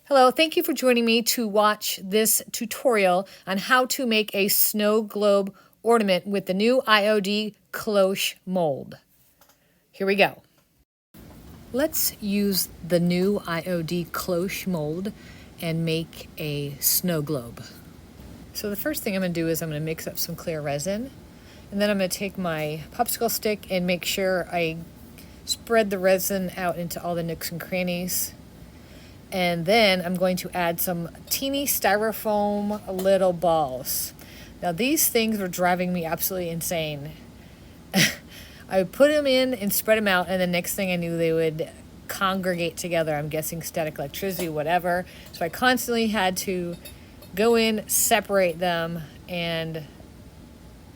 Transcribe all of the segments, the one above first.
Hello, thank you for joining me to watch this tutorial on how to make a snow globe ornament with the new IOD Cloche Mould. Here we go. Let's use the new IOD Cloche Mould and make a snow globe. So the first thing I'm going to do is I'm going to mix up some clear resin, and then I'm going to take my popsicle stick and make sure I spread the resin out into all the nooks and crannies. And then I'm going to add some teeny styrofoam little balls. Now these things were driving me absolutely insane. I would put them in and spread them out, and the next thing I knew they would congregate together. I'm guessing static electricity, whatever. So I constantly had to go in, separate them, and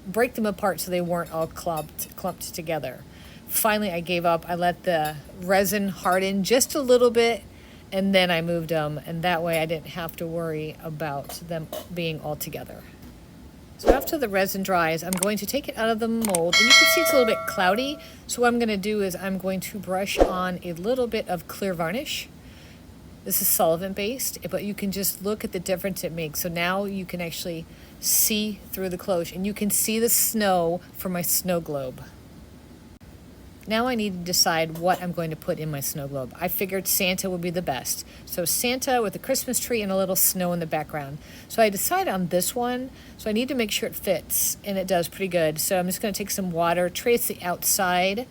break them apart so they weren't all clumped together. Finally, I gave up. I let the resin harden just a little bit, and then I moved them, and that way I didn't have to worry about them being all together. So after the resin dries, I'm going to take it out of the mold, and you can see it's a little bit cloudy. So what I'm going to do is I'm going to brush on a little bit of clear varnish. This is solvent based, but you can just look at the difference it makes. So now you can actually see through the cloche, and you can see the snow from my snow globe. Now I need to decide what I'm going to put in my snow globe. I figured Santa would be the best. So Santa with a Christmas tree and a little snow in the background. So I decided on this one. So I need to make sure it fits, and it does pretty good. So I'm just going to take some water, trace the outside,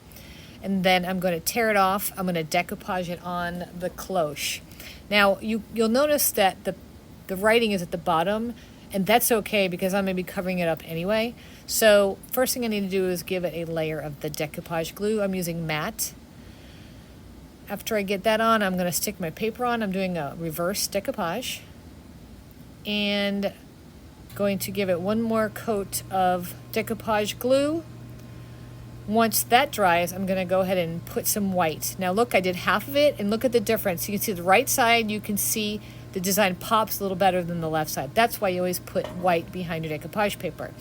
and then I'm going to tear it off. I'm going to decoupage it on the cloche. Now you'll notice that the writing is at the bottom, and that's okay because I'm going to be covering it up anyway. So first thing I need to do is give it a layer of the decoupage glue. I'm using matte. After I get that on, I'm going to stick my paper on. I'm doing a reverse decoupage, and going to give it one more coat of decoupage glue. Once that dries, I'm going to go ahead and put some white. Now look, I did half of it, and look at the difference. You can see the right side, you can see the design pops a little better than the left side. That's why you always put white behind your decoupage paper.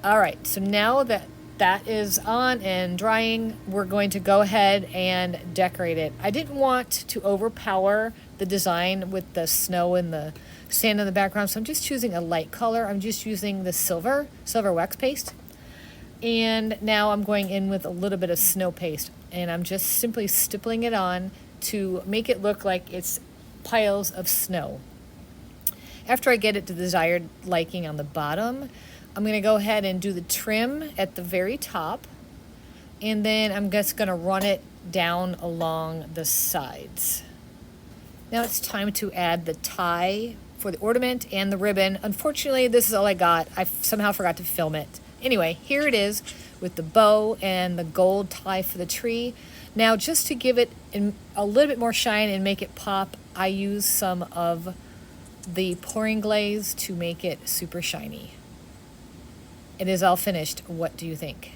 All right, so now that that is on and drying, we're going to go ahead and decorate it. I didn't want to overpower the design with the snow and the sand in the background, so I'm just choosing a light color. I'm just using the silver wax paste. And now I'm going in with a little bit of snow paste, and I'm just simply stippling it on to make it look like it's piles of snow. After I get it to the desired liking on the bottom, I'm going to go ahead and do the trim at the very top, and then I'm just going to run it down along the sides. Now it's time to add the tie for the ornament and the ribbon. Unfortunately, this is all I got. I somehow forgot to film it. Anyway, here it is with the bow and the gold tie for the tree. Now, just to give it a little bit more shine and make it pop, I use some of the pouring glaze to make it super shiny. It is all finished. What do you think?